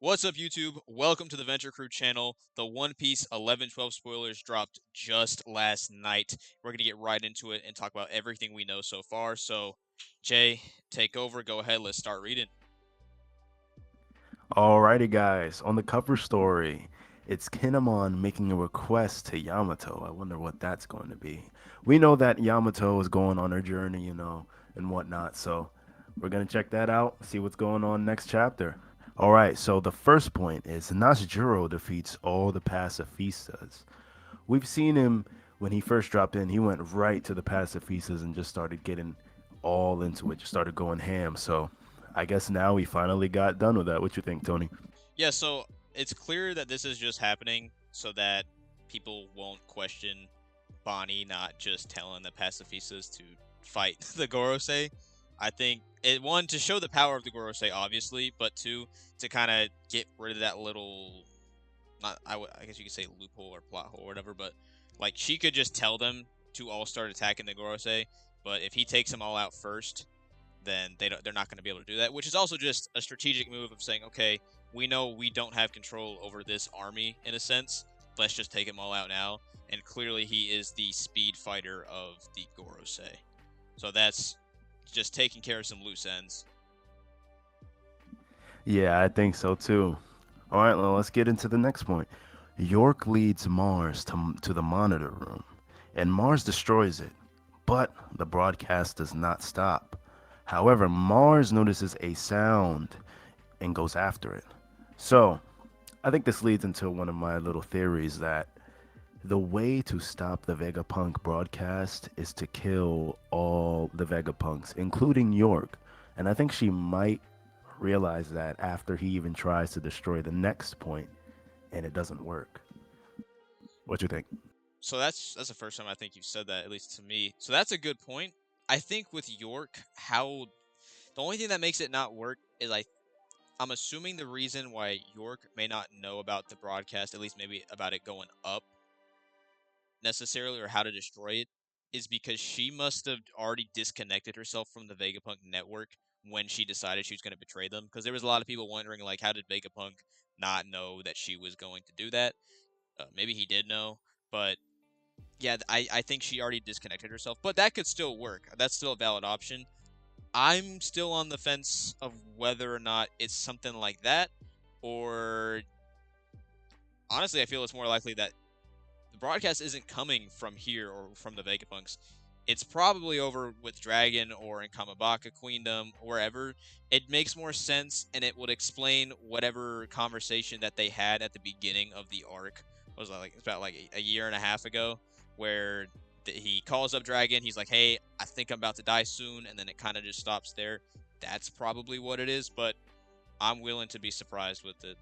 What's up, YouTube? Welcome to the Venture Crew channel. The One Piece 11-12 spoilers dropped just last night. We're going to get right into it and talk about everything we know so far. So, Jay, take over. Go ahead. Let's start reading. Alrighty, guys. On the cover story, it's Kinemon making a request to Yamato. I wonder what that's going to be. We know that Yamato is going on her journey, and whatnot. So we're gonna check that out, see what's going on next chapter. All right. So the first point is Nasjuro defeats all the pacifistas. We've seen him when he first dropped in. He went right to the pacifistas and just started getting all into it. Just started going ham. So I guess now he finally got done with that. What you think, Tony? Yeah, so it's clear that this is just happening so that people won't question Bonnie not just telling the pacifistas to fight the Gorosei. I think one to show the power of the Gorosei, obviously, but two to kind of get rid of that little not I guess you could say loophole or plot hole or whatever, but like she could just tell them to all start attacking the Gorosei, but if he takes them all out first, then they're not going to be able to do that, which is also just a strategic move of saying, okay, we know we don't have control over this army in a sense. Let's just take them all out now. And clearly he is the speed fighter of the Gorosei. So that's just taking care of some loose ends. Yeah, I think so too. All right, well, let's get into the next point. York leads Mars to the monitor room, and Mars destroys it. But the broadcast does not stop. However, Mars notices a sound and goes after it. So, I think this leads into one of my little theories that the way to stop the Vegapunk broadcast is to kill all the Vegapunks, including York. And I think she might realize that after he even tries to destroy the next point and it doesn't work. What you think? So that's the first time I think you've said that, at least to me. So that's a good point. I think with York, how the only thing that makes it not work is I'm assuming the reason why York may not know about the broadcast, at least maybe about it going up necessarily, or how to destroy it, is because she must have already disconnected herself from the Vegapunk network when she decided she was going to betray them. Because there was a lot of people wondering, like, how did Vegapunk not know that she was going to do that? Maybe he did know, but yeah, I think she already disconnected herself. But that could still work. That's still a valid option. I'm still on the fence of whether or not it's something like that, or honestly, I feel it's more likely that the broadcast isn't coming from here or from the Vegapunks. It's probably over with Dragon or in Kamabaka Queendom, wherever. It makes more sense, and it would explain whatever conversation that they had at the beginning of the arc. What was that, like, it's about like a year and a half ago, where he calls up Dragon. He's like, "Hey, I think I'm about to die soon," and then it kind of just stops there. That's probably what it is, but I'm willing to be surprised with it.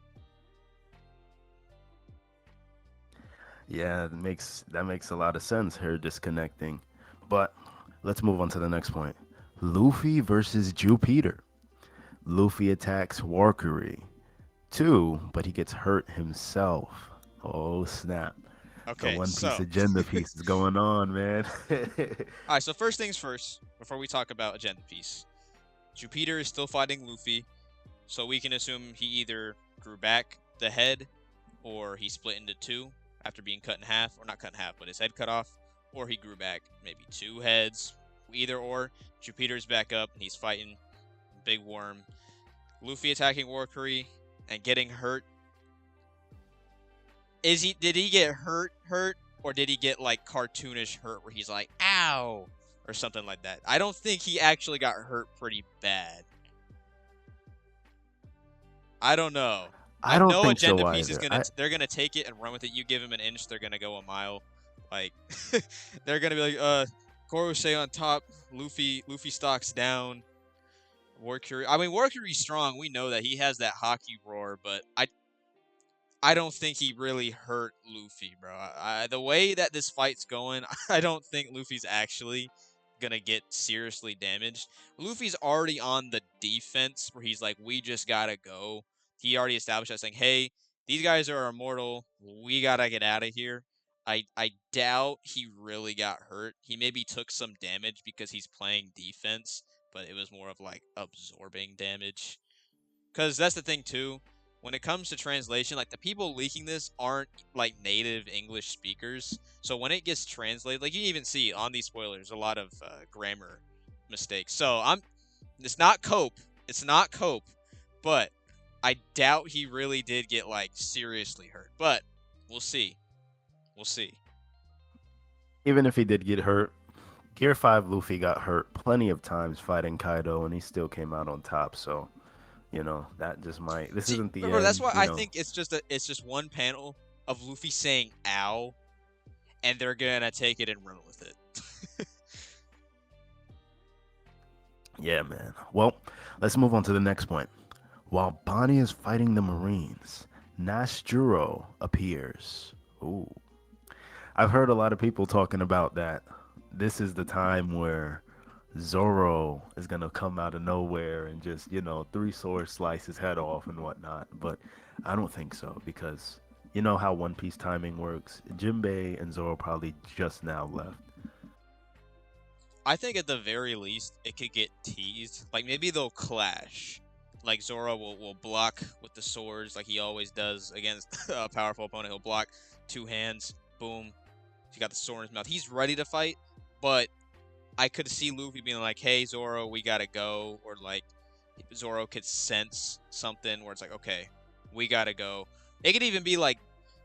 Yeah, that makes a lot of sense, her disconnecting. But let's move on to the next point. Luffy versus Jupiter. Luffy attacks Warkery. Two, but he gets hurt himself. Oh snap. The Okay, One Piece so agenda piece is going on, man. all right, so first things first, before we talk about Agenda Piece, Jupiter is still fighting Luffy, so we can assume he either grew back the head, or he split into two after being cut in half, or not cut in half, but his head cut off, or he grew back maybe two heads. Either or, Jupiter's back up and he's fighting Big Worm. Luffy attacking Warcurry and getting hurt. Did he get hurt, or did he get like cartoonish hurt where he's like ow or something like that? I don't think he actually got hurt pretty bad. I don't know. I I don't know think so Agenda Piece is either. gonna they're gonna take it and run with it. You give them an inch, they're gonna go a mile. Like they're gonna be like, Gorosei on top, Luffy stocks down. Warcury. I mean, Warcury's strong. We know that he has that hockey roar, but I don't think he really hurt Luffy, bro. The way that this fight's going, I don't think Luffy's actually gonna get seriously damaged. Luffy's already on the defense where he's like, we just gotta go. He already established that saying, hey, these guys are immortal. We gotta get out of here. I doubt he really got hurt. He maybe took some damage because he's playing defense, but it was more of like absorbing damage. Because that's the thing too. when it comes to translation, like the people leaking this aren't like native English speakers. So when it gets translated, like you even see on these spoilers, a lot of grammar mistakes. So it's not Cope. It's not Cope, but I doubt he really did get like seriously hurt. But we'll see. We'll see. Even if he did get hurt, Gear 5 Luffy got hurt plenty of times fighting Kaido, and he still came out on top. So, that just might. This See, isn't the remember that's end, why I think it's just one panel of Luffy saying "ow," and they're gonna take it and run with it. Yeah, man. Well, let's move on to the next point. While Bonnie is fighting the Marines, Nashjuro appears. Ooh. I've heard a lot of people talking about that. This is the time where Zoro is gonna come out of nowhere and just, three swords slice his head off and whatnot. But I don't think so because you know how One Piece timing works. Jinbei and Zoro probably just now left. I think at the very least it could get teased. Like maybe they'll clash. Like Zoro will block with the swords like he always does against a powerful opponent. He'll block two hands, boom. He got the sword in his mouth. He's ready to fight, but I could see Luffy being like, "Hey Zoro, we gotta go," or like Zoro could sense something where it's like, "Okay, we gotta go." It could even be like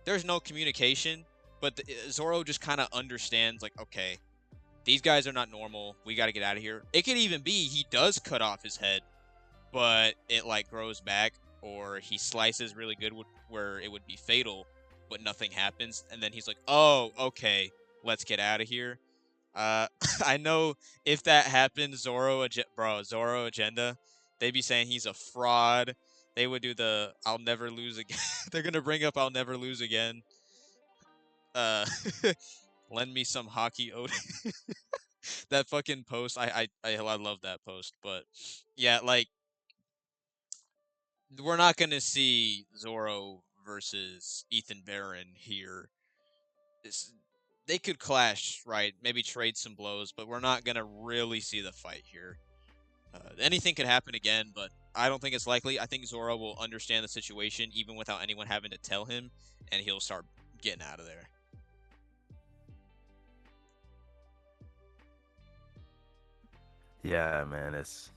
there's no communication, but Zoro just kind of understands like, "Okay, these guys are not normal. We got to get out of here." It could even be he does cut off his head, but it like grows back, or he slices really good where it would be fatal, but nothing happens, and then he's like, "Oh, okay, let's get out of here." I know if that happened, Zoro agenda, they'd be saying he's a fraud. They would do the "I'll never lose again." They're gonna bring up "I'll never lose again." Uh, lend me some hockey, Odin. That fucking post. I love that post, but yeah, like we're not gonna see Zoro versus Ethan Barron here. It's, they could clash, right? Maybe trade some blows, but we're not gonna really see the fight here. Anything could happen again, but I don't think it's likely. I think Zoro will understand the situation even without anyone having to tell him, and he'll start getting out of there. Yeah, man, this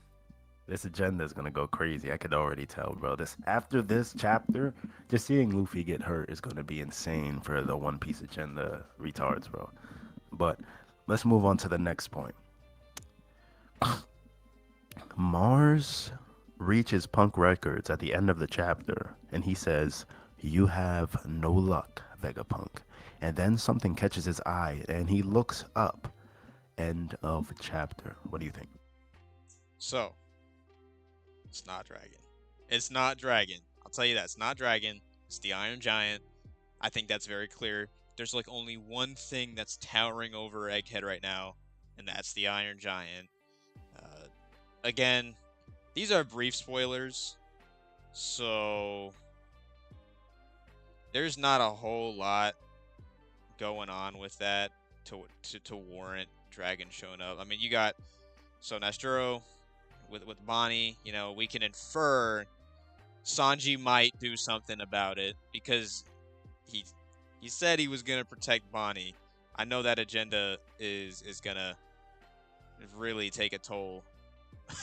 agenda is gonna go crazy. I could already tell, bro. This after this chapter, just seeing Luffy get hurt is gonna be insane for the One Piece agenda retards, bro. But let's move on to the next point. Mars reaches Punk Records at the end of the chapter, and he says, "You have no luck, Vegapunk." And then something catches his eye, and he looks up. End of chapter. What do you think? So it's not Dragon. It's not Dragon. I'll tell you that it's not Dragon. It's the Iron Giant. I think that's very clear. There's like only one thing that's towering over Egghead right now, and that's the Iron Giant. Uh, again, these are brief spoilers, so there's not a whole lot going on with that to warrant Dragon showing up. I mean, you got so Nasturo with Bonnie. You know, we can infer Sanji might do something about it because he he said he was gonna protect Bonnie. I know that agenda is gonna really take a toll.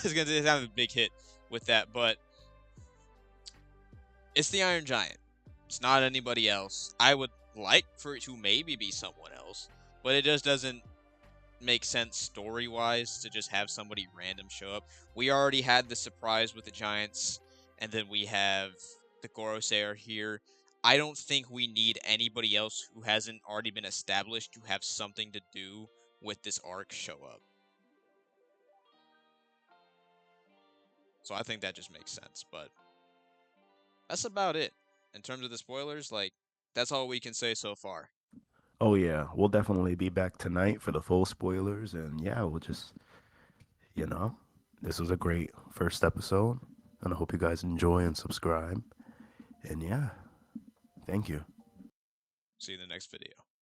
It's gonna have a big hit with that, but it's the Iron Giant. It's not anybody else. I would like for it to maybe be someone else, but it just doesn't make sense story wise to just have somebody random show up. We already had the surprise with the Giants, and then we have the Gorosair here. I don't think we need anybody else who hasn't already been established to have something to do with this arc show up. So I think that just makes sense. But that's about it. In terms of the spoilers, like, that's all we can say so far. Oh yeah, we'll definitely be back tonight for the full spoilers, and yeah, we'll just, you know, this was a great first episode, and I hope you guys enjoy and subscribe. And yeah, thank you. See you in the next video.